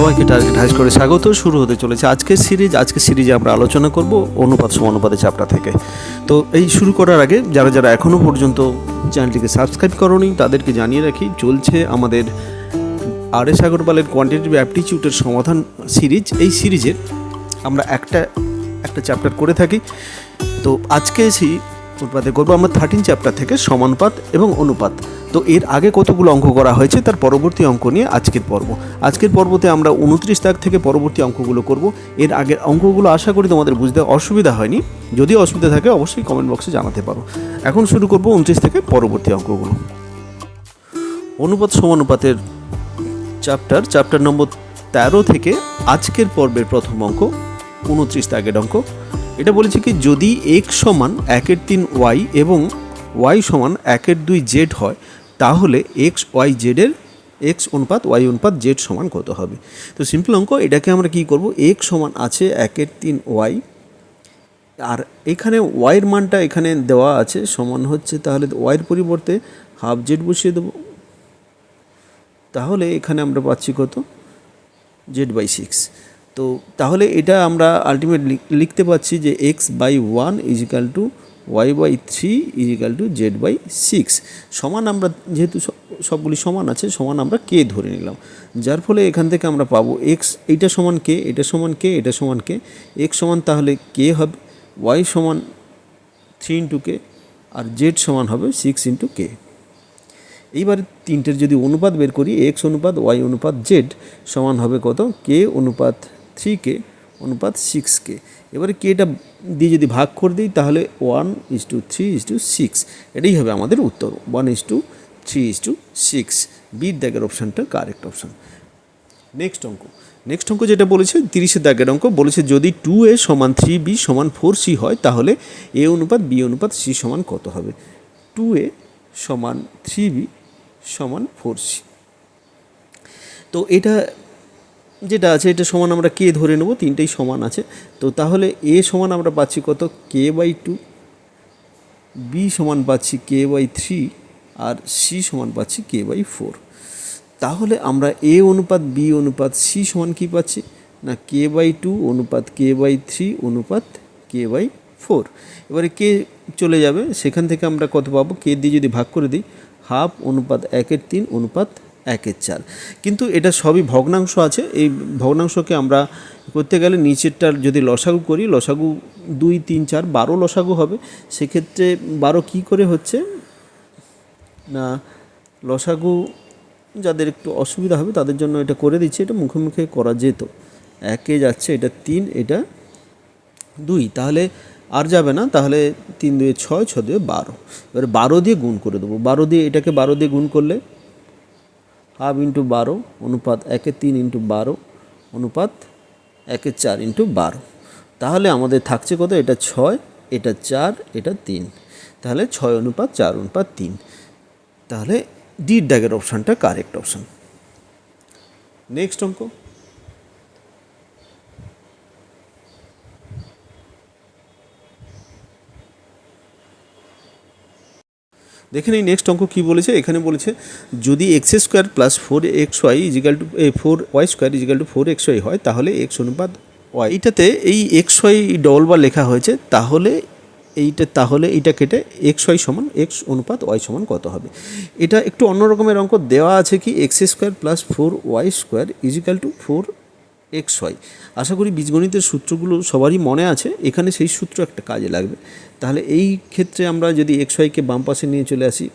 সবাইকে টার্গেট হাইজ করে স্বাগত। শুরু হতে চলেছে আজকের সিরিজে আমরা আলোচনা করব অনুপাত সমানুপাতের চ্যাপ্টার থেকে। তো এই শুরু করার আগে যারা এখনও পর্যন্ত চ্যানেলটিকে সাবস্ক্রাইব করোনি তাদেরকে জানিয়ে রাখি, চলছে আমাদের আর.এস. আগরওয়ালের কোয়ান্টিটেটিভ অ্যাপটিটিউডের সমাধান সিরিজ। এই সিরিজের আমরা একটা চ্যাপ্টার করে থাকি। তো আজকে সেই অনুপাতে করবো আমরা 13 চ্যাপ্টার থেকে সমানুপাত এবং অনুপাত। তো এর আগে কতগুলো অঙ্ক করা হয়েছে তার পরবর্তী অঙ্ক নিয়ে আজকের পর্বতে আমরা 29 দাগ থেকে পরবর্তী অঙ্কগুলো করব। এর আগের অঙ্কগুলো আশা করি তোমাদের বুঝতে অসুবিধা হয়নি। যদি অসুবিধা থাকে অবশ্যই কমেন্ট বক্সে জানাতে পারো। এখন শুরু করব 29 থেকে পরবর্তী অঙ্কগুলো। অনুপাত সমানুপাতের চ্যাপ্টার নম্বর 13 থেকে আজকের পর্বের প্রথম অঙ্ক 29 দাগের অঙ্ক। এটা বলেছে কি, যদি x সমান 1/3y এবং y সমান 1/2z হয় তাহলে x অনুপাত y অনুপাত z সমান কত হবে। তো সিম্পল অঙ্ক, এটাকে আমরা কি করব, x সমান আছে 1/3y আর এখানে y এর মানটা এখানে দেওয়া আছে সমান হচ্ছে, তাহলে y এর পরিবর্তে হাফ z বসিয়ে দেবো। তাহলে এখানে আমরা পাচ্ছি কত, z/6। তো তাহলে এটা আমরা আলটিমেট লিখতে পাচ্ছি যে x/1 = y/3 = z/6 সমান, আমরা যেহেতু সবগুলি সমান আছে সমান আমরা কে ধরে নিলাম, যার ফলে এখান থেকে আমরা পাবো x এইটা সমান কে, এটা সমান কে, এটা সমান কে, x সমান তাহলে কে হবে, y সমান 3 × k আর z সমান হবে 6 × k। এইবার তিনটের যদি অনুপাত বের করি, x অনুপাত y অনুপাত z সমান হবে কত, k অনুপাত 3k অনুপাত 6k। এবারে কেটা দিয়ে যদি ভাগ করে দিই তাহলে 1:3:6, এটাই হবে আমাদের উত্তর, 1:3:6। বির দাগের অপশানটা কারেক্ট অপশান। নেক্সট অঙ্ক যেটা বলেছে 30 দাগের অঙ্ক, বলেছে যদি 2a সমান 3b সমান 4c হয় তাহলে a অনুপাত b অনুপাত c সমান কত হবে। 2a সমান 3b সমান 4c। তো এটা যেটা আছে এটা সমান আমরা কে ধরে নেব, তিনটেই সমান আছে। তো তাহলে a সমান আমরা পাচ্ছি কত, k/2, b সমান পাচ্ছি k/3 আর c সমান পাচ্ছি k/4। তাহলে আমরা a অনুপাত b অনুপাত c সমান কী পাচ্ছি না, k/2 অনুপাত k/3 অনুপাত k/4। এবারে কে চলে যাবে, সেখান থেকে আমরা কত পাবো, কে দিয়ে যদি ভাগ করে দিই, হাফ অনুপাত 1/3 অনুপাত 1/4। কিন্তু এটা সবই ভগ্নাংশ আছে, এই ভগ্নাংশকে আমরা করতে গেলে নিচেরটার যদি লসাগু করি, লসাগু 2, 3, 4 12 লসাগু হবে। সেক্ষেত্রে 12 কী করে হচ্ছে না, লসাগু যাদের একটু অসুবিধা হবে তাদের জন্য এটা করে দিচ্ছি, এটা মুখে মুখে করা যেত। 1 যাচ্ছে, এটা 3, এটা 2, তাহলে আর যাবে না, তাহলে 3 × 2 = 6, 6 × 2 = 12। এবারে 12 দিয়ে গুণ করে দেবো, 12 দিয়ে এটাকে 12 দিয়ে গুণ করলে হাফ × 12 অনুপাত 1/3 × 12 অনুপাত 1/4 × 12। তাহলে আমাদের থাকছে কত, এটা 6, এটা 4, এটা 3, তাহলে 6 অনুপাত 4 অনুপাত 3। তাহলে ডির দাগের অপশানটা কারেক্ট অপশান। নেক্সট অঙ্ক দেখে নিই। নেক্সট অঙ্ক কী বলেছে, এখানে বলেছে যদি x² + 4xy = 4y² = 4xy হয় তাহলে x অনুপাত y। এইটাতে এই xy ডবল বার লেখা হয়েছে, তাহলে এইটা কেটে xy সমান x অনুপাত y সমান কত হবে। এটা একটু অন্য রকমের অঙ্ক দেওয়া আছে কি, x² + 4y² = 4xy। আশা করি বীজগণিতের সূত্রগুলো সবারই মনে আছে, এখানে সেই সূত্র একটা কাজে লাগবে। তাহলে এই ক্ষেত্রে আমরা যদি xyকে বাম পাশে নিয়ে চলে আসি,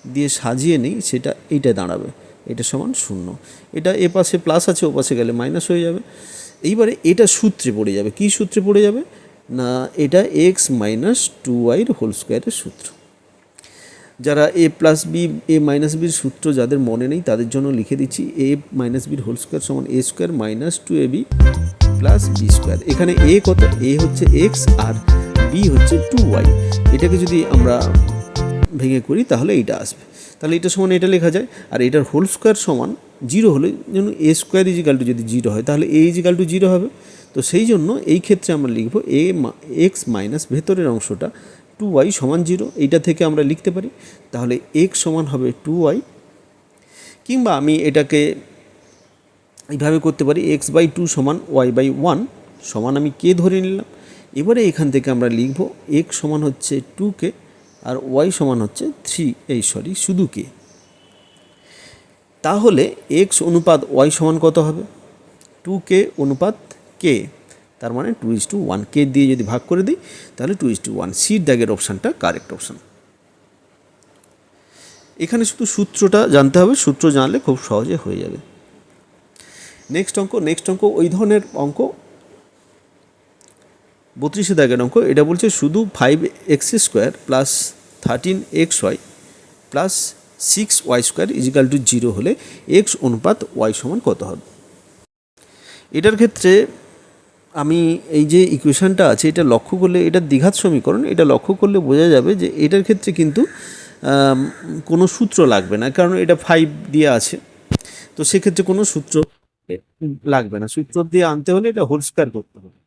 দিয়ে সাজিয়ে নিই, সেটা এইটা দাঁড়াবে, এটা সমান 0। এটা এ পাশে প্লাস আছে, ও পাশে গেলে মাইনাস হয়ে যাবে। এইবারে এটা সূত্রে পড়ে যাবে, কি সূত্রে পড়ে যাবে না, এটা x - 2y² সূত্র। যারা a + b a - bর সূত্র যাদের মনে নেই তাদের জন্য লিখে দিচ্ছি, a - br² সমান a² - 2ab + b²। এখানে a কত, a হচ্ছে x আর b হচ্ছে 2y। এটাকে যদি আমরা ভেঙে করি তাহলে এইটা আসবে, তাহলে এটা সমান এটা লেখা যায়। আর এটার হোল স্কোয়ার সমান 0 হলে, যেন a² যদি 0 হয় তাহলে a = 0 হবে। তো সেই জন্য এই ক্ষেত্রে আমরা লিখব x - ভেতরের অংশটা 2y সমান 0, এইটা থেকে আমরা লিখতে পারি। তাহলে x সমান হবে 2y, কিংবা আমি এটাকে এইভাবে করতে পারি x/2 সমান y/1 সমান আমি কে ধরে নিলাম। এবারে এখান থেকে আমরা লিখব x সমান হচ্ছে 2k আর y সমান হচ্ছে 3 শুধু কে। তাহলে x অনুপাত y সমান কত হবে? 2k অনুপাত k, তার মানে 2:1। কে দিয়ে যদি ভাগ করে দিই তাহলে 2:1। সির দাগের অপশানটা কারেক্ট অপশান। এখানে শুধু সূত্রটা জানতে হবে, সূত্র জানলে খুব সহজে হয়ে যাবে। নেক্সট অঙ্ক ওই ধরনের অঙ্ক 32 দাগের অঙ্ক। এটা বলছে শুধু 5x² plus 13xy plus 6y² = 0 হলে x অনুপাত y সমান কত হবে? এটার ক্ষেত্রে আমি এই যে ইকুয়েশনটা আছে এটা লক্ষ্য করলে, এটা দ্বিঘাত সমীকরণ, এটা লক্ষ্য করলে বোঝা যাবে যে এটার ক্ষেত্রে কিন্তু কোনো সূত্র লাগবে না, কারণ এটা 5 দিয়ে আছে। তো সেক্ষেত্রে কোনো সূত্র লাগবে না। সূত্র দিয়ে আনতে হলে এটা হোল স্কয়ার করতে হবে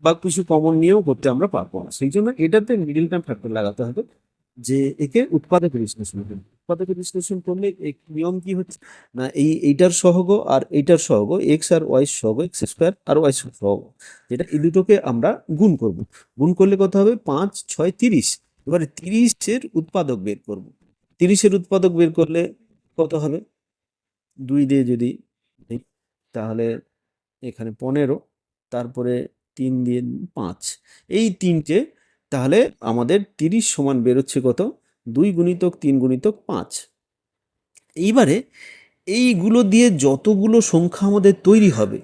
বা কিছু কমন নিয়েও করতে আমরা পারবো না। সেই জন্য এটাতে মিডিল টার্ম ফ্যাক্টর লাগাতে হবে, যে একে উৎপাদক বিশ্লেষণ করবে। উৎপাদক বিশ্লেষণ করলে নিয়ম কি হচ্ছে না, এইটার সহগ আর এইটার সহগ, এক্স আর ওয়াই সহগ, x² আর y সহগ, যেটা এই দুটোকে আমরা গুণ করব। গুণ করলে কত হবে? 5, 6, 30। এবারে 30-এর উৎপাদক বের করব। 30-এর উৎপাদক বের করলে কত হবে? 2 দিয়ে যদি দিই, তাহলে এখানে 15, তারপরে 3 দিয়ে 5, এই তিনটে, তাহলে আমাদের 30 সমান বেরোচ্ছে কত? 2 গুণিতক 3 গুণিতক 5। এইবারে এইগুলো দিয়ে যতগুলো সংখ্যা আমাদের তৈরি হবে,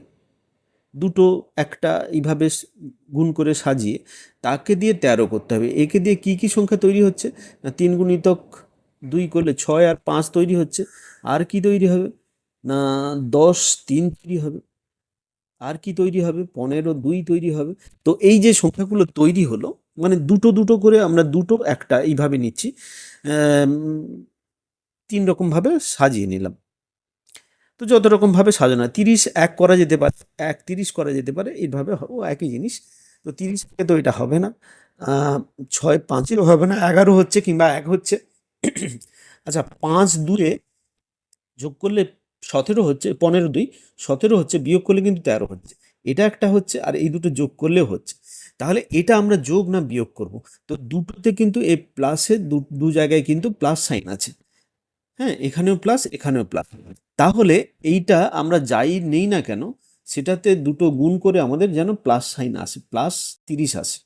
দুটো একটা এইভাবে গুণ করে সাজিয়ে তাকে দিয়ে 13 করতে হবে। একে দিয়ে কি কি সংখ্যা তৈরি হচ্ছে না, 3 গুণিতক 2 করলে 6 আর 5 তৈরি হচ্ছে। আর কি তৈরি হবে না, 10, 3 তৈরি হবে। আর কি তৈরি হবে? 15, 2 তৈরি হবে। তো এই যে সংখ্যাগুলো তৈরি হলো, মানে দুটো দুটো করে আমরা দুটো একটা এইভাবে নিচ্ছি, 3 রকমভাবে সাজিয়ে নিলাম। তো যত রকমভাবে সাজানো হয়, 30 এক করা যেতে পারে, 30 করা যেতে পারে, এইভাবে ও একই জিনিস। তো 30 তো এটা হবে না, 6, 5-এরও হবে না, 11 হচ্ছে কিংবা 1 হচ্ছে। আচ্ছা, 5 2-এ যোগ করলে 17 হচ্ছে, 15 2 17 হচ্ছে, বিয়োগ করলে কিন্তু 13 হচ্ছে। এটা একটা হচ্ছে, আর এই দুটো যোগ করলেও হচ্ছে। তাহলে এটা আমরা যোগ না বিয়োগ করব? তো দুটোতে কিন্তু এই প্লাসের দু জায়গায় কিন্তু প্লাস সাইন আছে। হ্যাঁ, এখানেও প্লাস, এখানেও প্লাস। তাহলে এইটা আমরা যাই নেই না কেন, সেটাতে দুটো গুণ করে আমাদের যেন প্লাস সাইন আসে, প্লাস 30 আসে।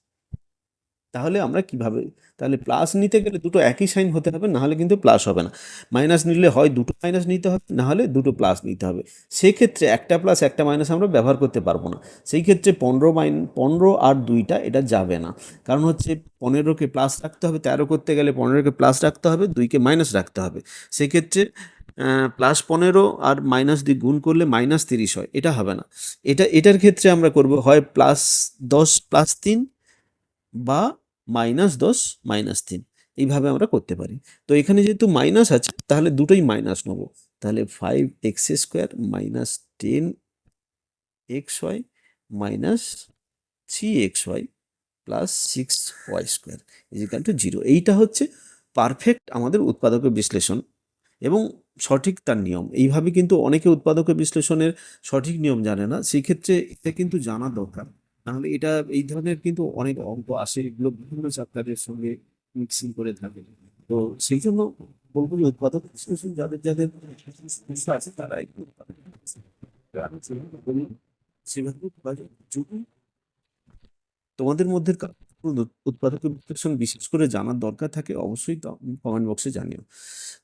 তাহলে আমরা কিভাবে, তাহলে প্লাস নিতে গেলে দুটো একই সাইন হতে হবে, না হলে কিন্তু প্লাস হবে না। মাইনাস নিলে হয় দুটো মাইনাস নিতে হবে, না হলে দুটো প্লাস নিতে হবে। সেক্ষেত্রে একটা প্লাস একটা মাইনাস আমরা ব্যবহার করতে পারবো না। সেই ক্ষেত্রে 15 আর 2টা এটা যাবে না, কারণ হচ্ছে 15কে প্লাস রাখতে হবে, 13 করতে গেলে 15কে প্লাস রাখতে হবে, 2কে মাইনাস রাখতে হবে। সেক্ষেত্রে +15 আর -2 গুণ করলে -30 হয়, এটা হবে না। এটার ক্ষেত্রে আমরা করব হয় +10 +3 বা -10 -3, এইভাবে আমরা করতে পারি। তো এখানে যেহেতু মাইনাস আছে, তাহলে দুটোই মাইনাস নেব। তাহলে 5x² -10xy -3xy +6y² = 0। এইটা হচ্ছে পারফেক্ট আমাদের উৎপাদকের বিশ্লেষণ এবং সঠিক তার নিয়ম। এইভাবে কিন্তু অনেকে উৎপাদকের বিশ্লেষণের সঠিক নিয়ম জানে না, সেই ক্ষেত্রে এটা কিন্তু জানা দরকার। নাহলে এটা এই ধরনের কিন্তু অনেক অঙ্ক আসে, এগুলো বিভিন্ন চ্যাপ্টারের সঙ্গে মিক্সিং করে থাকে। তো সেই জন্য বলবো যে উৎপাদক বিশ্লেষণ যাদের যাদের সমস্যা আছে তারা একটু উৎপাদক বিশ্লেষণ, আমি যেভাবে বলি সেভাবে উৎপাদক, যদি তোমাদের মধ্যে উৎপাদক বিশ্লেষণ বিশেষ করে জানার দরকার থাকে, অবশ্যই কমেন্ট বক্সে জানিও।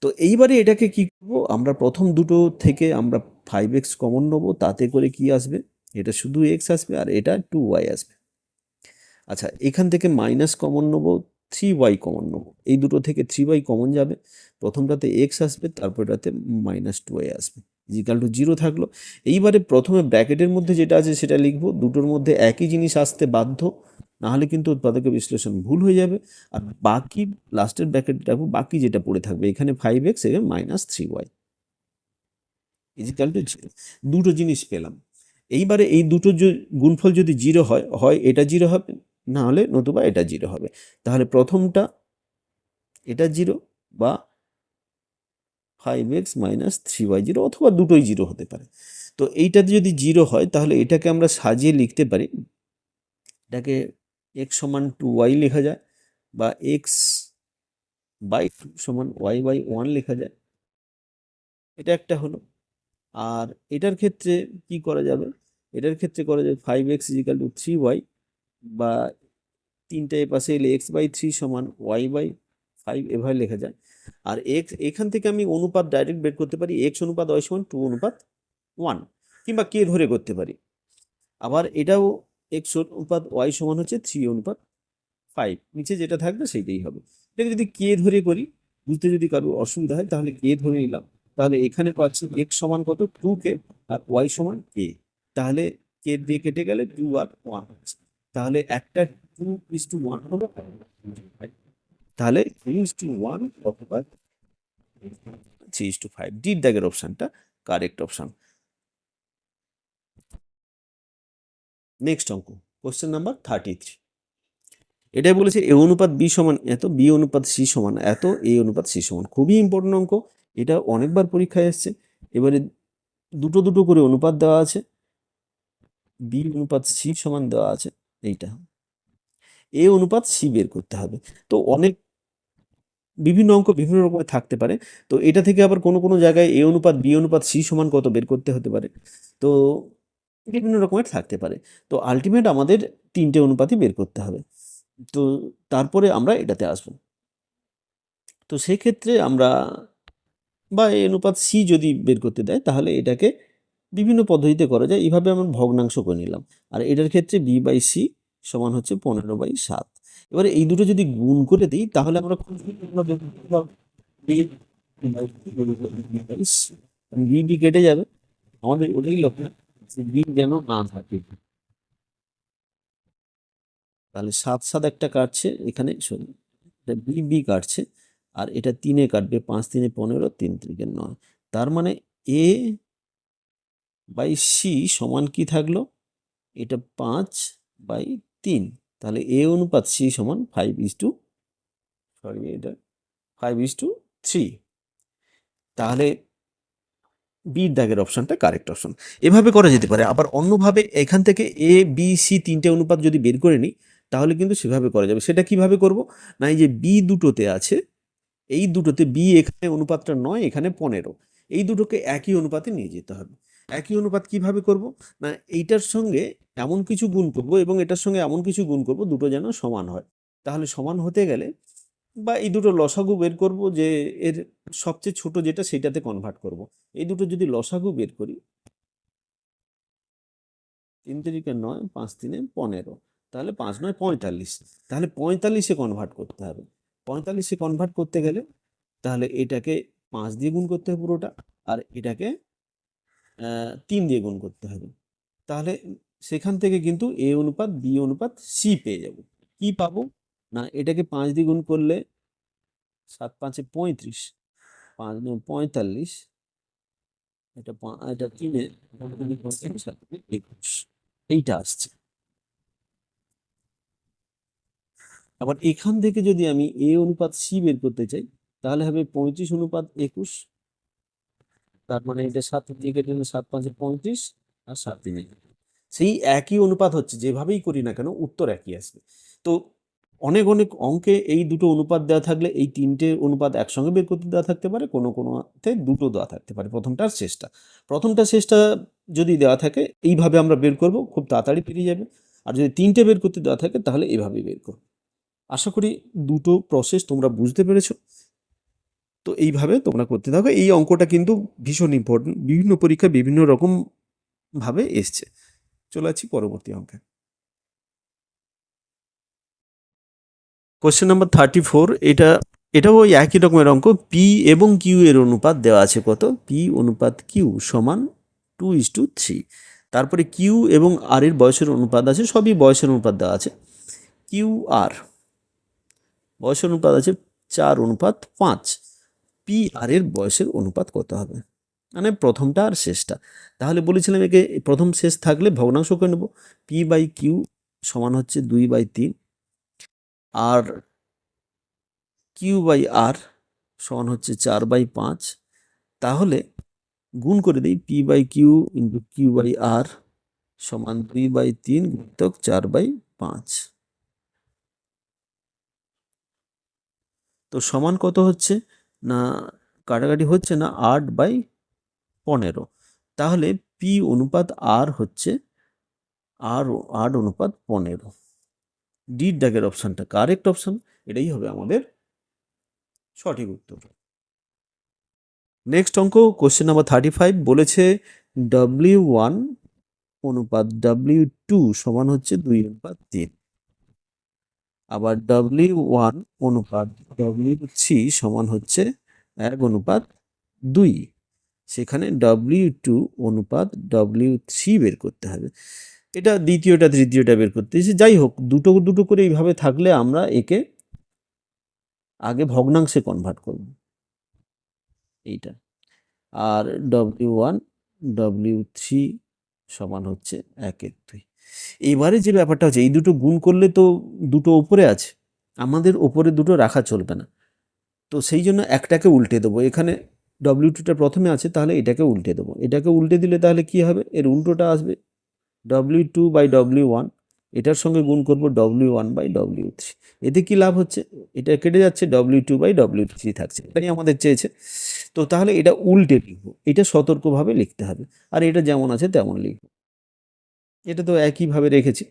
তো এইবারে এটাকে কি করব, আমরা প্রথম দুটো থেকে আমরা 5x কমন নেবো, তাতে করে কি আসবে, এটা শুধু x আসবে আর এটা 2y আসবে। আচ্ছা, এখান থেকে মাইনাস কমন নেবো, 3y কমন নেবো, এই দুটো থেকে 3y কমন যাবে, প্রথমটাতে x আসবে, তারপরটাতে -2y আসবে, = 0 থাকলো। এইবারে প্রথমে ব্র্যাকেটের মধ্যে যেটা আছে সেটা লিখবো, দুটোর মধ্যে একই জিনিস আসতে বাধ্য, নাহলে কিন্তু উৎপাদকের বিশ্লেষণ ভুল হয়ে যাবে। আর বাকি লাস্টের ব্র্যাকেট রাখবো, বাকি যেটা পড়ে থাকবে, এখানে 5x, এখানে -3y = 0। দুটো জিনিস পেলাম। এইবারে এই দুটো গুণফল যদি 0 হয়, হয় এটা 0 হবে, না হলে নতুবা এটা 0 হবে। তাহলে প্রথমটা এটা 0 বা 5x - 3y 0, অথবা দুটোই 0 হতে পারে। তো এইটা যদি 0 হয় তাহলে এটাকে আমরা সাজিয়ে লিখতে পারি, এটাকে x সমান 2y লেখা যায়, বা x বাই 2 সমান y বাই 1 লেখা যায়। এটা একটা হলো। আর এটার ক্ষেত্রে কি করা যাবে, এটার ক্ষেত্রে করা যাবে 5x ইজিক্যাল টু 3y, বা তিনটা এ পাশে এলে এক্স বাই 3 সমান ওয়াই বাই 5 এভাবে লেখা যায়। আর এক্স এখান থেকে আমি অনুপাত ডাইরেক্ট বের করতে পারি, এক্স অনুপাত ওয়াই সমান 2 অনুপাত 1, কিংবা কে ধরে করতে পারি। আবার এটাও এক্স অনুপাত ওয়াই সমান হচ্ছে 3 অনুপাত 5, নিচে যেটা থাকবে সেইটাই হবে। এটাকে যদি কে ধরে করি, বুঝতে যদি কারো অসুবিধা হয় তাহলে কে ধরে নিলাম। তাহলে এখানে পাচ্ছি এক্স সমান কত 2k, আর ওয়াই সমান কে। তাহলে কে দিয়ে কেটে গেলে 2 আর 1 হচ্ছে। তাহলে একটা 2:1 হবে, তাহলে 3:1 অথবা 3:5, ডির দাগের অপশনটা কারেক্ট অপশন। নেক্সট অঙ্ক, কোশ্চেন নাম্বার 33। এটাই বলেছে এ অনুপাত বি সমান এত, বি অনুপাত সি সমান এত, এ অনুপাত সি সমান। খুবই ইম্পর্টেন্ট অঙ্ক, এটা অনেকবার পরীক্ষায় এসছে। এবারে দুটো দুটো করে অনুপাত দেওয়া আছে, বি অনুপাত সি সমান দেওয়া আছে, এইটা এ অনুপাত সি বের করতে হবে। তো অনেক বিভিন্ন অঙ্ক বিভিন্ন রকমের থাকতে পারে। তো এটা থেকে আবার কোনো কোনো জায়গায় এ অনুপাত বি অনুপাত সি সমান কত বের করতে হতে পারে। তো বিভিন্ন রকমের থাকতে পারে। তো আলটিমেট আমাদের তিনটে অনুপাতই বের করতে হবে। তো তারপরে আমরা এটাতে আসবো। তো সেক্ষেত্রে আমরা, বা এ অনুপাত সি যদি বের করতে দেয় তাহলে এটাকে বিভিন্ন পদ্ধতিতে করা যায়। এইভাবে আমরা ভগ্নাংশ করে নিলাম। আর এটার ক্ষেত্রে বি বাই সি সমান হচ্ছে 15/7। এবারে এই দুটো যদি গুণ করে দিই তাহলে আমরা বি বি কেটে যাবে, আমাদের ওটাই লক্ষ্য যে বি যেন না থাকে। তাহলে 7 একটা কাটছে এখানে, এটা বি বি কাটছে, আর এটা 3-এ কাটবে, 5×3=15, 3×3=9। তার মানে এ বাই সি সমান কি থাকলো, এটা 5/3। তাহলে এ অনুপাত সি সমান 5:3। তাহলে বির দাগের অপশনটা কারেক্ট অপশন। এভাবে করা যেতে পারে। আবার অন্যভাবে এখান থেকে এ বি সি তিনটে অনুপাত যদি বের করে নিই তাহলে কিন্তু সেভাবে করা যাবে। সেটা কিভাবে করব, না এই যে বি দুটোতে আছে, এই দুটোতে বি এখানে অনুপাতটা 9, এখানে 15, এই দুটোকে একই অনুপাতে নিয়ে যেতে হবে। একই অনুপাত কিভাবে করব, না এইটার সঙ্গে এমন কিছু গুণ করব এবং এটার সঙ্গে এমন কিছু গুণ করব দুটো যেন সমান হয়। তাহলে সমান হতে গেলে, বা এই দুটো লসাগু বের করব, যে এর সবচেয়ে ছোট যেটা সেটাতে কনভার্ট করব। এই দুটো যদি লসাগু বের করি, 3×3=9, 5×3=15, তাহলে 5×9=45। তাহলে 45-এ কনভার্ট করতে হবে। 45-এ কনভার্ট করতে গেলে তাহলে এটাকে 5 দিয়ে গুণ করতে হবে পুরোটা, আর এটাকে 3 দিয়ে গুণ করতে হবে। তাহলে সেখান থেকে কিন্তু এ অনুপাত বি অনুপাত সি পেয়ে যাব। কি পাবো, না এটাকে 5 দিয়ে গুণ করলে 7×5=35, 5×9=45, এটা 3-এ 21, এইটা আসছে। আবার এখান থেকে যদি আমি এ অনুপাত সি বের করতে চাই তাহলে হবে 35:21। তার মানে এটা 7 দিয়ে কেটে নিলে 7×5=35, আর 7 সেই একই অনুপাত হচ্ছে, যেভাবেই করি না কেন উত্তর একই আসবে। তো অনেক অনেক অঙ্কে এই দুটো অনুপাত দেওয়া থাকলে এই তিনটে অনুপাত একসঙ্গে বের করতে দেওয়া থাকতে পারে, কোনো কোনোতে দুটো দেওয়া থাকতে পারে, প্রথমটা আর শেষটা। প্রথমটা শেষটা যদি দেওয়া থাকে এইভাবে আমরা বের করব, খুব তাড়াতাড়ি পেরিয়ে যাবে। আর যদি তিনটে বের করতে দেওয়া থাকে তাহলে এভাবেই বের করব। আশা করি দুটো প্রসেস তোমরা বুঝতে পেরেছো। তো এইভাবে তোমরা করতে থাকো। এই অঙ্কটা কিন্তু ভীষণ ইম্পর্টেন্ট, বিভিন্ন পরীক্ষায় বিভিন্ন রকম ভাবে এসছে। চলে যাচ্ছি পরবর্তী অঙ্কে। Question number 34। এটাও ওই একই রকমের অঙ্ক। পি এবং কিউ এর অনুপাত দেওয়া আছে কত, পি অনুপাত কিউ সমান 2:3। তারপরে কিউ এবং আর এর বয়সের অনুপাত আছে, সবই বয়সের অনুপাত দেওয়া আছে। কিউ আর বয়সের অনুপাত আছে 4:5। পি আর এর বয়সের অনুপাত কত হবে, মানে প্রথমটা আর শেষটা। তাহলে বলেছিলাম একে প্রথম শেষ থাকলে ভগ্নাংশ করে নেব। পি বাই কিউ সমান হচ্ছে 2/3, আর কিউ বাই আর সমান হচ্ছে 4/5। তাহলে গুণ করে দিই P by Q into Q by R সমান 2/3 গুণিতক 4/5। তো সমান কত হচ্ছে না, কাটাকাটি হচ্ছে না, 8/15। তাহলে পি অনুপাত আর হচ্ছে আর 8:15। ডির দাগের অপশানটা কারেক্ট অপশান, এটাই হবে আমাদের সঠিক উত্তর। নেক্সট অঙ্ক কোশ্চেন নাম্বার 35 বলেছে W1 অনুপাত W2 সমান হচ্ছে 2:3। আবার W1 অনুপাত W3 সমান হচ্ছে 1:2। সেখানে W2 অনুপাত W3 বের করতে হবে। এটা দ্বিতীয়টা তৃতীয়টা বের করতে হয়েছে। যাই হোক, দুটো দুটো করে এইভাবে থাকলে আমরা একে আগে ভগ্নাংশে কনভার্ট করব, এইটা। আর W1 W3 সমান হচ্ছে 1/2। এবারে যে ব্যাপারটা হচ্ছে, এই দুটো গুণ করলে তো দুটো ওপরে আছে, আমাদের ওপরে দুটো রাখা চলবে না। তো সেই জন্য একটাকে উল্টে দেবো। এখানে W2টা প্রথমে আছে, তাহলে এটাকে উল্টে দেবো। এটাকে উল্টে দিলে তাহলে কি হবে, এর উল্টোটা আসবে W2/W1। এটার সঙ্গে গুণ করব W1/W3। এতে কি লাভ হচ্ছে, এটা কেটে যাচ্ছে, W2/W3 থাকছে। এটাই আমাদের চেয়েছে। তো তাহলে এটা উল্টে লিখবো, এটা সতর্কভাবে লিখতে হবে। আর এটা যেমন আছে তেমন লিখবো, এটা তো একইভাবে রেখেছি।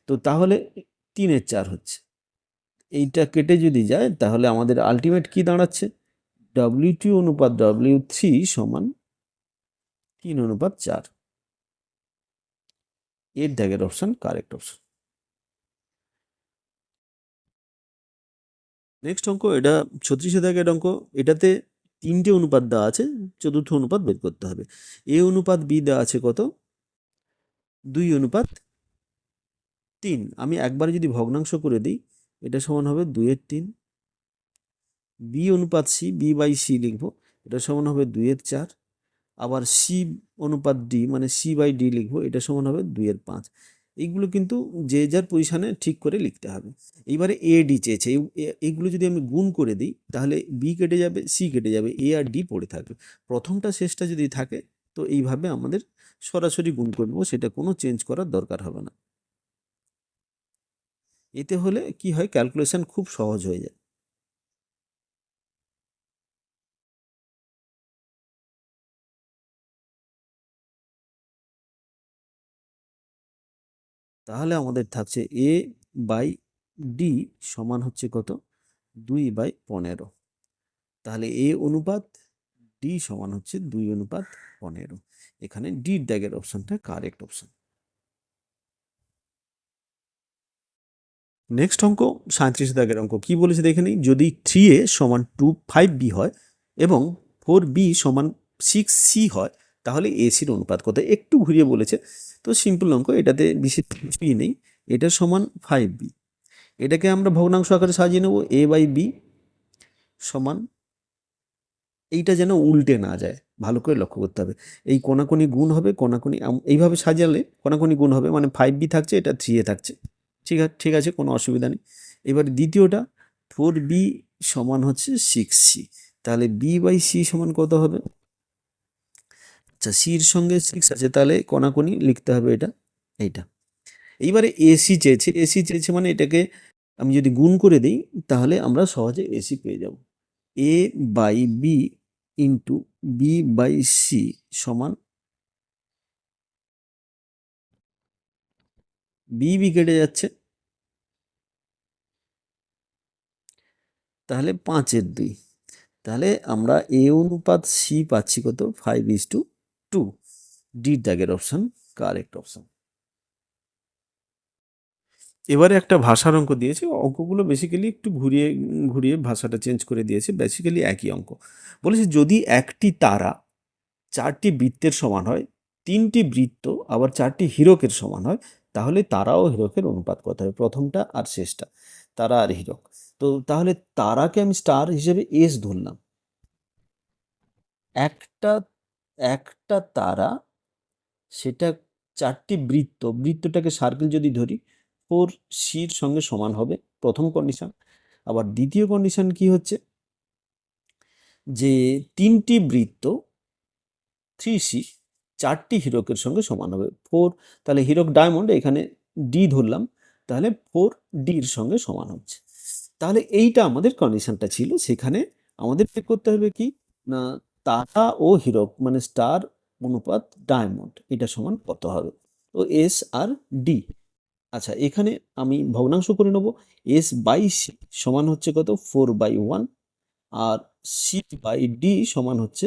তো তাহলে 3/4 হচ্ছে। এইটা কেটে যদি যায় তাহলে আমাদের আলটিমেট কি দাঁড়াচ্ছে, W2 অনুপাত W3 সমান 3:4। এর দাগের অপশান কারেক্ট অপশান। নেক্সট অঙ্ক, এটা 36 দাগের অঙ্ক। এটাতে 3টে অনুপাত দেওয়া আছে, চতুর্থ অনুপাত বের করতে হবে। এ অনুপাত বি দেওয়া আছে কত, 2:3। আমি একবার যদি ভগ্নাংশ করে দিই, এটা সমান হবে 2/3। বি অনুপাত সি, বি বাই সি লিখবো, এটা সমান হবে 2/4। আবার সি অনুপাত ডি মানে সি বাই ডি লিখবো, এটা সমান হবে 2/5। এইগুলো কিন্তু যে যার পজিশানে ঠিক করে লিখতে হবে। এইবারে এ ডি চেয়েছে, এইগুলো যদি আমি গুণ করে দিই তাহলে বি কেটে যাবে, সি কেটে যাবে, এ আর ডি পড়ে থাকবে। প্রথমটা শেষটা যদি থাকে তো এইভাবে আমাদের সরাসরি গুণ করে নেবো, সেটা কোনো চেঞ্জ করার দরকার হবে না। এতে হলে কি হয়, ক্যালকুলেশন খুব সহজ হয়ে যায়। তাহলে আমাদের থাকছে এ বাই ডি সমান হচ্ছে কত, 2/15। তাহলে এ অনুপাত ডি সমান হচ্ছে 2:15। এখানে ডির দাগের অপশনটা কারেক্ট অপশন। নেক্সট অঙ্ক 37 দাগের অঙ্ক। কি বলেছে দেখে নিই, যদি 3a সমান 5b হয় এবং 4b সমান 6c হয়, তাহলে এসির অনুপাত কত। একটু ঘুরিয়ে বলেছে, তো সিম্পল অঙ্ক, এটাতে বিশেষ কিছুই নেই। এটা সমান 5b, এটাকে আমরা ভগ্নাংশ আকারে সাজিয়ে নেব। a বাই বি সমান, এইটা যেন উল্টে না যায়, ভালো করে লক্ষ্য করতে হবে। এই কোনাকুনি গুণ হবে, কোনাকুনি এইভাবে সাজালে কোনাকুনি গুণ হবে, মানে 5b থাকছে, এটা 3a থাকছে। ঠিক আছে, কোনো অসুবিধা নেই। এবারে দ্বিতীয়টা 4b সমান হচ্ছে 6c। তাহলে b বাই সি সমান কত হবে, আচ্ছা সির সঙ্গে 6 আছে, তাহলে কোনাকুনি লিখতে হবে এটা, এইটা। এইবারে এসি চেয়েছে মানে এটাকে আমি যদি গুণ করে দিই তাহলে আমরা সহজে এসি পেয়ে যাব। A by B into B by C সমান, বি বি কেটে যাচ্ছে, তাহলে 5/2। তাহলে আমরা এ অনুপাত সি পাচ্ছি কত, 5:2। ডি দাগের অপশন কারেক্ট অপশন। এবারে একটা ভাষার অঙ্ক দিয়েছে, অঙ্কগুলো বেসিক্যালি একটু ঘুরিয়ে ঘুরিয়ে ভাষাটা চেঞ্জ করে দিয়েছে, বেসিক্যালি একই অঙ্ক। বলেছে যদি একটি তারা 4টি বৃত্তের সমান হয়, 3টি বৃত্ত আবার 4টি হীরকের সমান হয়, তাহলে তারা ও হীরকের অনুপাত কত হবে। প্রথমটা আর শেষটা, তারা আর হীরক। তো তাহলে তারাকে আমি স্টার হিসেবে এস ধরলাম। একটা একটা তারা, সেটা 4টি বৃত্তটাকে সার্কেল যদি ধরি, 4c-র সঙ্গে সমান হবে, প্রথম কন্ডিশন। আবার দ্বিতীয় কন্ডিশন কি হচ্ছে, যে 3টি বৃত্ত 3C 4টি হীরকের সঙ্গে সমান হবে। 4 তাহলে হীরক ডায়মন্ড এখানে ডি ধরলাম, তাহলে 4Dর সঙ্গে সমান হচ্ছে। তাহলে এইটা আমাদের কন্ডিশনটা ছিল। সেখানে আমাদের বের করতে হবে কি না, তারা ও হীরক মানে স্টার অনুপাত ডায়মন্ড এটা সমান কত হবে। তো এস আর ডি। আচ্ছা, এখানে আমি ভগ্নাংশ করে নেব। এস বাই সি সমান হচ্ছে কত, 4/1, আর সি বাই ডি সমান হচ্ছে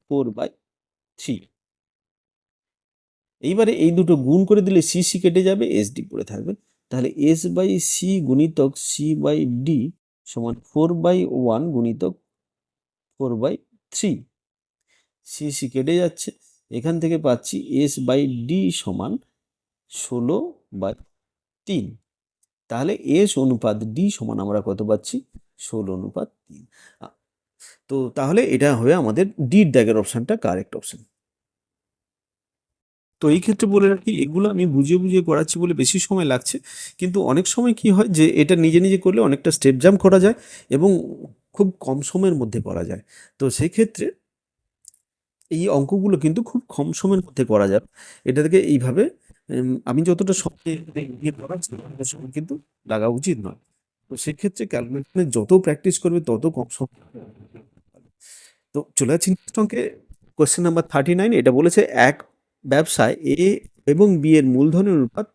4/3। এইবারে এই দুটো গুণ করে দিলে সি সি কেটে যাবে, এস ডি পড়ে থাকবে। তাহলে এস বাই সি গুণিতক সি বাই ডি সমান 4/1 গুণিতক 4/3। সি সি কেটে যাচ্ছে, এখান থেকে পাচ্ছি এস বাই ডি সমান 16/3। তাহলে এস অনুপাত ডি সমান আমরা কত পাচ্ছি, 16/3। তো তাহলে এটা হবে আমাদের ডির দাগের অপশানটা কারেক্ট অপশান। তো এই ক্ষেত্রে বলে রাখি, এগুলো আমি বুঝিয়ে বুঝিয়ে করাচ্ছি বলে বেশি সময় লাগছে, কিন্তু অনেক সময় কি হয় যে এটা নিজে নিজে করলে অনেকটা স্টেপ জাম্প করা যায় এবং খুব কম সময়ের মধ্যে করা যায়। তো সেই ক্ষেত্রে এই অঙ্কগুলো কিন্তু খুব কম সময়ের মধ্যে করা যায়। এটা থেকে এইভাবে আমি যতটা সময় দিয়ে করাচ্ছি ততটা সময় কিন্তু লাগা উচিত নয়। তো সেক্ষেত্রে ক্যালকুলেশনে যত প্র্যাকটিস করবে তত কম সময়। তো চলে যাচ্ছি নেক্সট অঙ্কে। Question number 39। এটা বলেছে এক ব্যবসায় এ এবং বি এর মূলধনের অনুপাত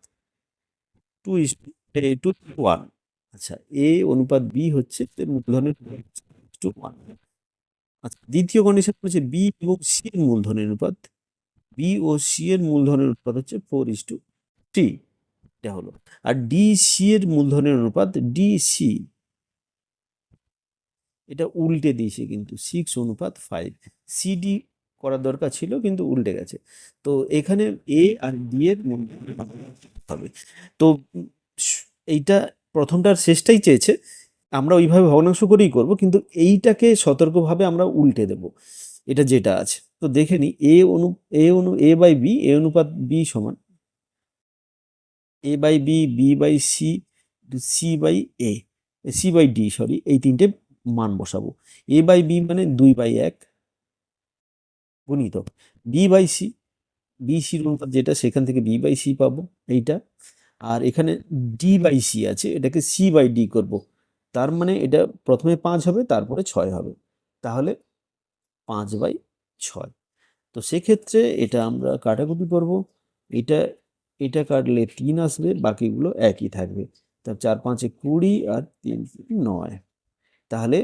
2:1। আচ্ছা, এ অনুপাত বি হচ্ছে এর মূলধনের 2:1। আচ্ছা, দ্বিতীয় কন্ডিশন বলেছে বি এবং সি এর মূলধনের অনুপাত, বি ও সি এর মূলধনের অনুপাত হচ্ছে 4:3। এটা হলো। আর ডি সি এর মূলধনের অনুপাত ডি সি, এটা উল্টে দিয়েছে কিন্তু 6:5। সিডি করার দরকার ছিল কিন্তু উল্টে গেছে। তো এখানে এ আর ডি এর মূলধনের হবে। তো এইটা প্রথমটার শেষটাই চেয়েছে, আমরা ওইভাবে ভগ্নাংশ করেই করব, কিন্তু এইটাকে সতর্কভাবে আমরা উল্টে দেব এটা যেটা আছে। তো দেখে নিই, এ বাই বি, এ অনুপাত বি সমান A by B, B by C, C by A, C by D, sorry, এই তিনটে মান বসাবো। এ বাই বি মানে 2/1 গুণিতক বি বাই সি, বি সির অনুপাত যেটা সেখান থেকে বি বাই সি পাবো এইটা। আর এখানে ডি বাই সি আছে, এটাকে সি বাই ডি করবো। তার মানে এটা প্রথমে 5 হবে, তারপরে 6 হবে, তাহলে 5/6। তো সেক্ষেত্রে এটা আমরা কাটাকুটি করব। এটা এটা কাটলে 3 আসবে, বাকিগুলো একই থাকবে। তা 4×5 = 20 আর 3 × 9। তাহলে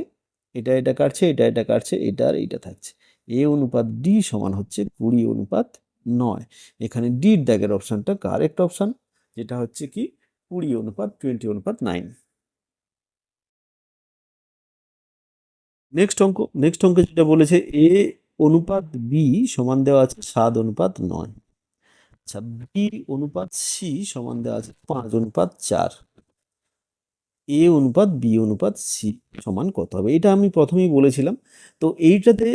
এটা এটা কাটছে, এটা এটা কাটছে, এটা আর এইটা থাকছে। এ অনুপাত ডি সমান হচ্ছে 20:9। এখানে ডির দাগের অপশানটা কারেক্ট অপশান, যেটা হচ্ছে কি 20:20:9। নেক্সট অঙ্কে যেটা বলেছে এ অনুপাত বি সমান দেওয়া আছে 7:9। আচ্ছা, বি অনুপাত সি সমান দেওয়া আছে 5:4। এ অনুপাত বি অনুপাত সি সমান কত হবে, এটা আমি প্রথমেই বলেছিলাম। তো এইটাতে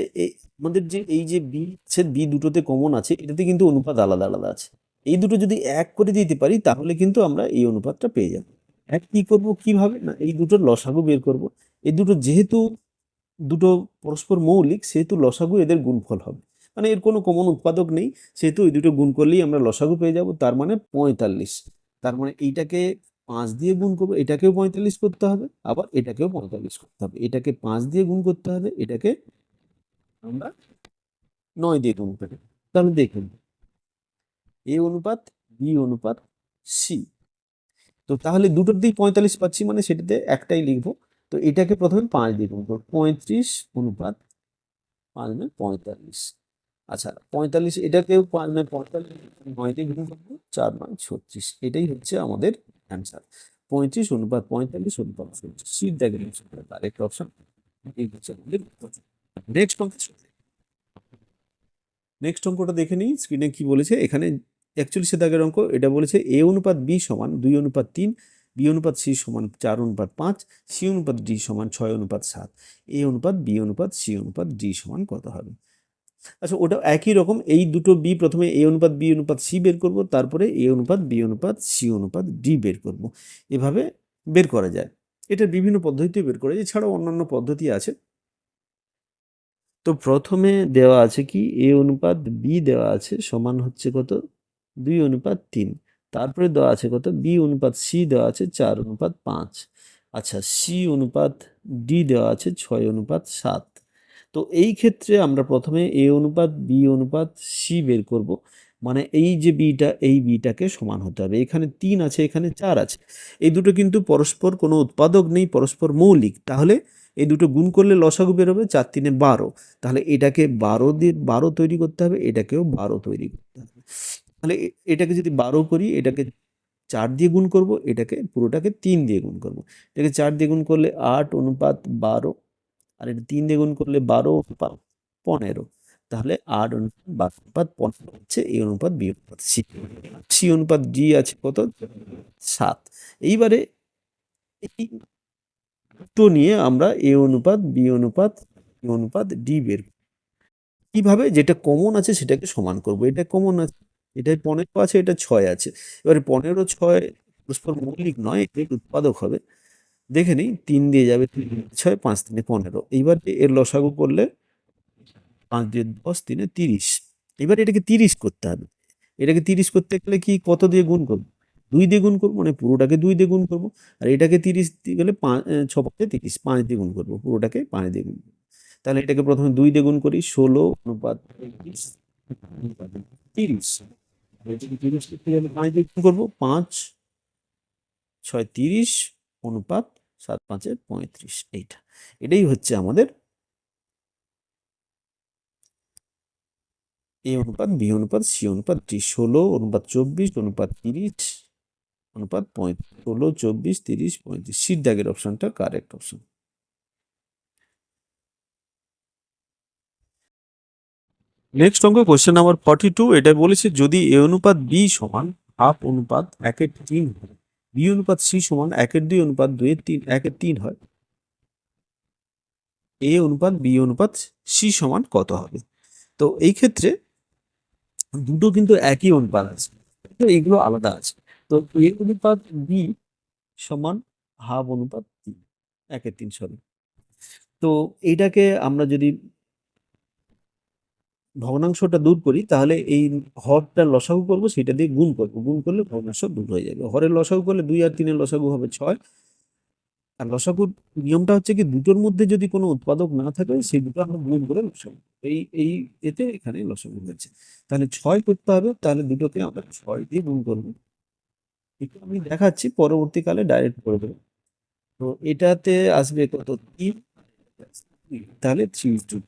আমাদের যে এই যে বি ছেদ বি দুটোতে কমন আছে, এটাতে কিন্তু অনুপাত আলাদা আলাদা আছে। এই দুটো যদি এক করে দিতে পারি তাহলে কিন্তু আমরা এই অনুপাতটা পেয়ে যাব। এক কি করব, কিভাবে না, এই দুটোর লসাগু বের করব। এই দুটো যেহেতু দুটো পরস্পর মৌলিক, সেহেতু লসাগু এদের গুণফল হবে। মানে এর কোনো কমন উৎপাদক নেই, সেহেতু এই দুটো গুণ করলেই আমরা লসাগু পেয়ে যাব। তার মানে 45। তার মানে এইটাকে 5 দিয়ে গুণ করবো, এটাকেও 45 করতে হবে, আবার এটাকেও 45 করতে হবে। এটাকে 5 দিয়ে গুণ করতে হবে, এটাকে আমরা 9 দিয়ে গুণ করতে হবে। তাহলে দেখুন, এ অনুপাত বি অনুপাত সি। তো তাহলে দুটোতেই 45 পাচ্ছি, মানে সেটাতে একটাই লিখবো। তো এটাকে প্রথমে 5 দিয়ে গুণ করবো, 35:5=45। আচ্ছা, 45, এটাকেও 5×9=45, 9 দিয়ে গুণ করবো, 4×9=36। এটাই হচ্ছে আমাদের অ্যান্সার, 35:45:46। সিট দেখেন কারেক্ট অপশন। এই হচ্ছে আমাদের নেক্সট অঙ্ক। নেক্সট অঙ্কটা দেখে নিই স্ক্রিনে কি বলেছে। এখানে 41 দাগের অঙ্ক, এটা বলেছে এ অনুপাত বি সমান 2:3, বি অনুপাত সি সমান 4:5, সি অনুপাত ডি সমান 6:7। এ অনুপাত বি অনুপাত সি অনুপাত ডি সমান কত হবে। আচ্ছা, ওটা একই রকম, এই দুটো বি প্রথমে এ অনুপাত বি অনুপাত সি বের করব, তারপরে এ অনুপাত বি অনুপাত সি অনুপাত ডি বের করব। এভাবে বের করা যায়। এটা বিভিন্ন পদ্ধতিতে বের করা যায়, এছাড়াও অন্যান্য পদ্ধতি আছে। তো প্রথমে দেওয়া আছে কি এ অনুপাত বি দেওয়া আছে সমান হচ্ছে কত 2:3। তারপরে দেওয়া আছে কত বি অনুপাত সি দেওয়া আছে 4:5। আচ্ছা সি অনুপাত ডি দেওয়া আছে 6:7। তো এই ক্ষেত্রে আমরা প্রথমে এ অনুপাত বি অনুপাত সি বের করব। মানে এই যে বিটা এই বিটাকে সমান হতে হবে। এখানে 3 আছে এখানে 4 আছে, এই দুটো কিন্তু পরস্পর কোনো উৎপাদক নেই, পরস্পর মৌলিক। তাহলে এই দুটো গুণ করলে লসাগু বেরোবে 4×3 = 12। তাহলে এটাকে 12 দিয়ে 12 তৈরি করতে হবে, এটাকেও 12 তৈরি করতে হবে। তাহলে এটাকে যদি 12 করি, এটাকে 4 দিয়ে গুণ করব, এটাকে পুরোটাকে 3 দিয়ে গুণ করব। এটাকে 4 দিয়ে গুণ করলে 8:12, আর এটা 3 দিয়ে গুণ করলে 12:15। তাহলে 8:12:15 হচ্ছে এ অনুপাত বি অনুপাত সি। সি অনুপাত ডি আছে কত 7। এইবারে এই দুটো নিয়ে আমরা এ অনুপাত বি অনুপাত সি অনুপাত ডি বের করব। কিভাবে? যেটা কমন আছে সেটাকে সমান করব। এটা কমন আছে, এটায় 15 আছে, এটা 6 আছে। এবারে 15 6 পরস্পর মৌলিক নয়, এর উৎপাদক হবে। দেখে নিই, 3 দিয়ে যাবে 3 6 5×3 15। এইবার এর লসাগু করলে 5 দিয়ে 10 3 30। এবার এটাকে 30 করতে হবে। এটাকে 30 করতে গেলে কি কত দিয়ে গুণ করব? 2 দিয়ে গুণ করব, মানে পুরোটাকে 2 দিয়ে গুণ করব। আর এটাকে 30 দিয়ে গেলে 6 5 30, 5 দিয়ে গুণ করব, পুরোটাকে 5 দিয়ে গুণ করব। তাহলে এটাকে প্রথমে 2 দিয়ে গুণ করি, 16:30। এটাকে 30 করতে গেলে 5 দিয়ে গুণ করব, 5 6 30 অনুপাত 7 5 35। এটাই হচ্ছে আমাদের এ অনুপাত বি অনুপাত সি অনুপাত ডি। 16:24:30 16:24:30 সির দাগের অপশনটা কারেক্ট অপশন। নেক্সট অঙ্ক কোশ্চেন নাম্বার 42। এটা বলেছে যদি এ অনুপাত বি সমান 1/2 হয়, বি অনুপাত সি সমান 1/2 অনুপাত 2/3 হয়, এ অনুপাত বি অনুপাত সি সমান কত হবে? তো এই ক্ষেত্রে দুটো কিন্তু একই অনুপাত আছে, তো এগুলো আলাদা আছে। তো এ অনুপাত বি সমান 1/2 অনুপাত 3, 1/3 সরি। তো এইটাকে আমরা যদি ভগ্নাংশটা দূর করি, তাহলে এই হরটার লসাগু করব, সেটা দিয়ে গুণ করব, গুণ করলে ভগ্নাংশ দূর হয়ে যাবে। হরের লসাগু করলে 2 আর 3 এর লসাগু হবে 6। আর লসাগুর নিয়মটা হচ্ছে কি, দুটোর মধ্যে যদি কোনো উৎপাদক না থাকে সেই দুটো আমরা গুণ করে লসাগু, এই এই এতে এখানে লসাগু হয়েছে। তাহলে 6 করতে হবে, তাহলে দুটোকে আমরা 6 দিয়ে গুণ করব। একটু আমি দেখাচ্ছি, পরবর্তীকালে ডাইরেক্ট করে দেবো। তো এটাতে আসবে কত 3, তাহলে 3:2।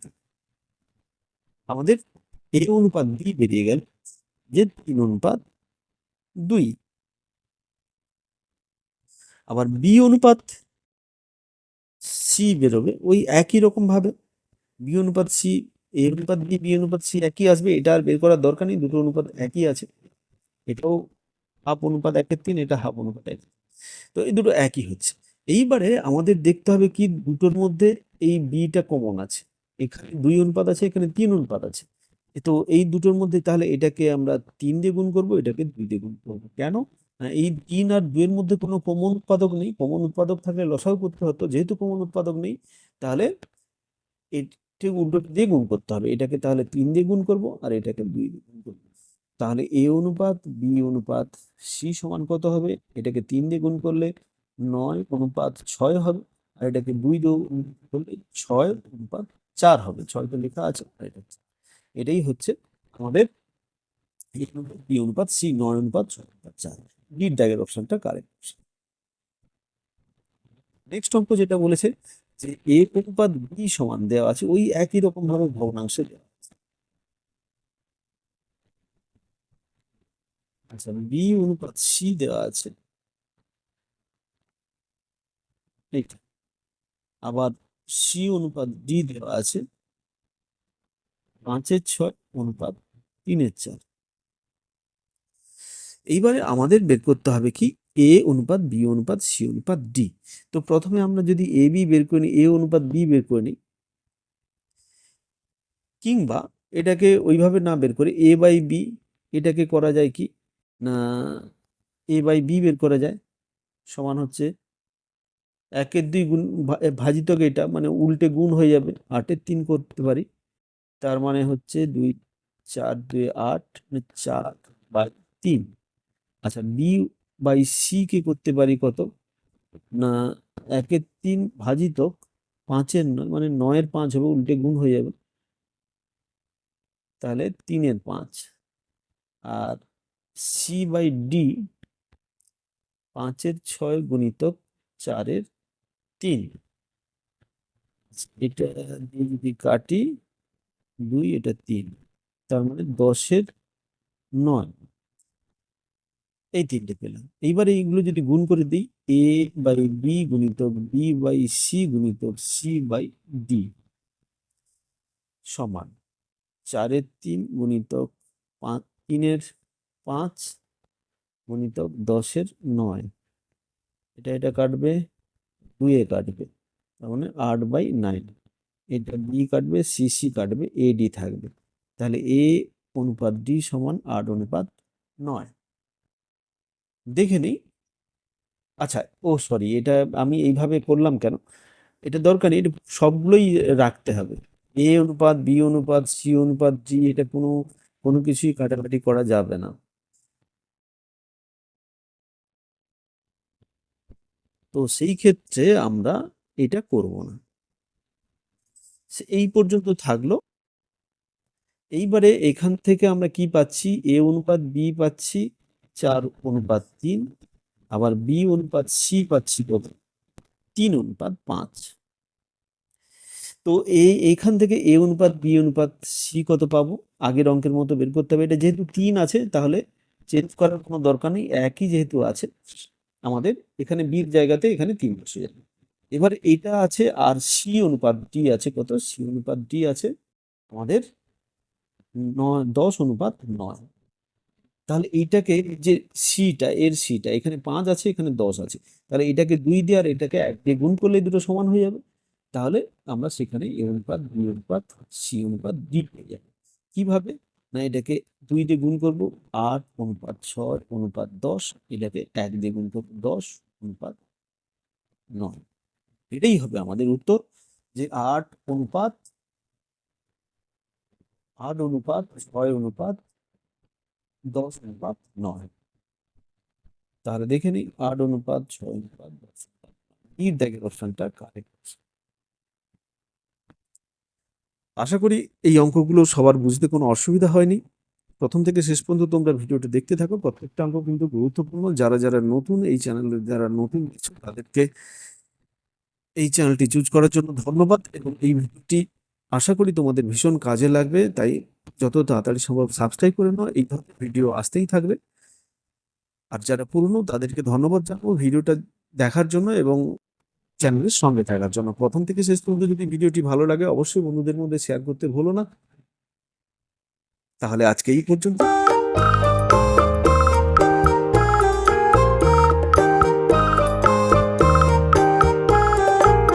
আমাদের এ অনুপাত বি বেরিয়ে গেল যে 3:2। আবার বি অনুপাত সি বেরোবে ওই একই রকম ভাবে। বি অনুপাত সি, এ অনুপাত বি, বি অনুপাত সি একই আসবে, এটা আর বের করার দরকার নেই, দুটো অনুপাত একই আছে। এটাও 1/2 অনুপাত 1/3, এটা 1/2 অনুপাত 1। তো এই দুটো একই হচ্ছে। এইবারে আমাদের দেখতে হবে কি দুটোর মধ্যে এই বিটা কমন আছে। এখানে 2 অনুপাত আছে, এখানে 3 অনুপাত আছে। তো এই দুটোর মধ্যে তাহলে এটাকে আমরা 3 দিয়ে গুণ করব, এটাকে 2 দিয়ে গুণ করব। কেন? এই 3 আর 2 এর মধ্যে কোনো কমন উৎপাদক নেই। কমন উৎপাদক থাকলে লসাগু করতে হতো, যেহেতু কমন উৎপাদক নেই, তাহলে এটি উল্টো দিয়ে গুণ করতে হবে। এটাকে তাহলে 3 দিয়ে গুণ করব, আর এটাকে 2 দিয়ে গুণ করব। তাহলে এ অনুপাত বি অনুপাত সি সমান কত হবে? এটাকে 3 দিয়ে গুণ করলে 9:6 হবে, আর এটাকে 2 দিয়ে গুণ করলে 6:4 হবে। 6 তো লেখা আছে, আর এটাই হচ্ছে আমাদের এ অনুপাত বি অনুপাত সি 9:6:4। ডির দাগের অপশনটা কারেক্ট। নেক্সট অঙ্ক যেটা বলেছে যে এ অনুপাত বি সমান দেওয়া আছে, ওই একই রকম ভাবে ভগ্নাংশে দেওয়া আছে। আচ্ছা বি অনুপাত সি দেওয়া আছে এইটা, আবার সি অনুপাত ডি দেওয়া আছে 5/6 অনুপাত 3/4। এইবারে আমাদের বের করতে হবে কি এ অনুপাত বি অনুপাত সি অনুপাত ডি। তো প্রথমে আমরা যদি এ বি বের করে নিই, এ অনুপাত বি বের করে নিই, কিংবা এটাকে ওইভাবে না বের করে এ বাই বি, এটাকে করা যায় কি না, এ বাই বি বের করা যায়, সমান হচ্ছে 1/2 গুণ ভাজিতক এটা, মানে উল্টে গুণ হয়ে যাবে, 8/3 করতে পারি। তার মানে হচ্ছে 2 4 2 8 4/3। আচ্ছা, বি বাই সি কে করতে পারি কত না, 1/3 ভাজিতক 5/9, মানে 9/5 হবে, উল্টে গুণ হয়ে যাবে, তাহলে 3/5। আর সি বাই ডি 5/6 গুণিতক 4/3। এটা দিয়ে যদি কাটি 2, এটা 3, তার মানে 10/9। এই তিনটে পেলাম। এইবারে এইগুলো যদি গুণ করে দিই, এ বাই বি গুণিতক বি বাই সি গুণিতক সি বাই ডি সমান 4/3 গুণিতক 3/5 গুণিতক 10/9। এটা কাটবে, 2 কাটবে, তার মানে 8/9। এটা বি কাটবে, সি কাটবে, এ ডি থাকবে, তাহলে এ অনুপাত ডি সমান 8/9। দেখে নিই। আচ্ছা, ও সরি, এটা আমি এইভাবে করলাম কেন, এটা দরকার নেই, এটা সবগুলোই রাখতে হবে। এ অনুপাত বি অনুপাত সি অনুপাত ডি, এটা কোনো কোনো কিছুই কাটাকাটি করা যাবে না। তো সেই ক্ষেত্রে আমরা এটা করব না। এই পর্যন্ত থাকলো। এইবারে এখান থেকে আমরা কি পাচ্ছি, এ অনুপাত বি পাচ্ছি 4/3, আবার বি অনুপাত সি পাচ্ছি কত, 3/5। তো এইখান থেকে এ অনুপাত বি অনুপাত সি কত পাবো, আগের অঙ্কের মতো বের করতে হবে। এটা যেহেতু 3 আছে, তাহলে চেঞ্জ করার কোনো দরকার নেই, একই যেহেতু আছে আমাদের, এখানে বির জায়গাতে এখানে 3 বসে যাবে। এবার এটা আছে, আর সি অনুপাত ডি আছে কত, সি অনুপাত ডি আছে আমাদের 10/9। তাহলে এইটাকে, যে সিটা, এর সিটা এখানে 5 আছে, এখানে 10 আছে, তাহলে এটাকে 2 দিয়ে আর এটাকে 1 দিয়ে গুণ করলে দুটো সমান হয়ে যাবে। তাহলে আমরা সেখানে এ অনুপাত বি অনুপাত সি অনুপাত ডি পেয়ে যাবো। কিভাবে না, এটাকে 2 দিয়ে গুণ করবো, 8/6/10, এটাকে 1 দিয়ে গুণ করবো, 10/9। এটাই হবে আমাদের উত্তর, যে 8/6/10/9। তাহলে দেখে নিই, 8/6/10। এই দেখের অপশনটা কারেক্ট। আশা করি এই অঙ্কগুলো সবার বুঝতে কোনো অসুবিধা হয়নি। প্রথম থেকে শেষ পর্যন্ত তোমরা ভিডিওটা দেখতে থাকো, প্রত্যেকটা অঙ্ক কিন্তু গুরুত্বপূর্ণ। যারা যারা নতুন এই চ্যানেলে, যারা নতুন দেখছো, তাদেরকে এই চ্যানেলটি চুজ করার জন্য ধন্যবাদ। এবং এই ভিডিওটি আশা করি তোমাদের ভীষণ কাজে লাগবে, তাই যত তাড়াতাড়ি সম্ভব সাবস্ক্রাইব করে নাও, এই ধরনের ভিডিও আসতেই থাকবে। আর যারা পুরনো, তাদেরকে ধন্যবাদ জানাবো ভিডিওটা দেখার জন্য এবং চ্যানেলের সঙ্গে থাকার জন্য। প্রথম থেকে শেষ পর্যন্ত যদি ভিডিওটি ভালো লাগে, অবশ্যই বন্ধুদের মধ্যে শেয়ার করতে ভুলো না। তাহলে আজকে এই পর্যন্ত।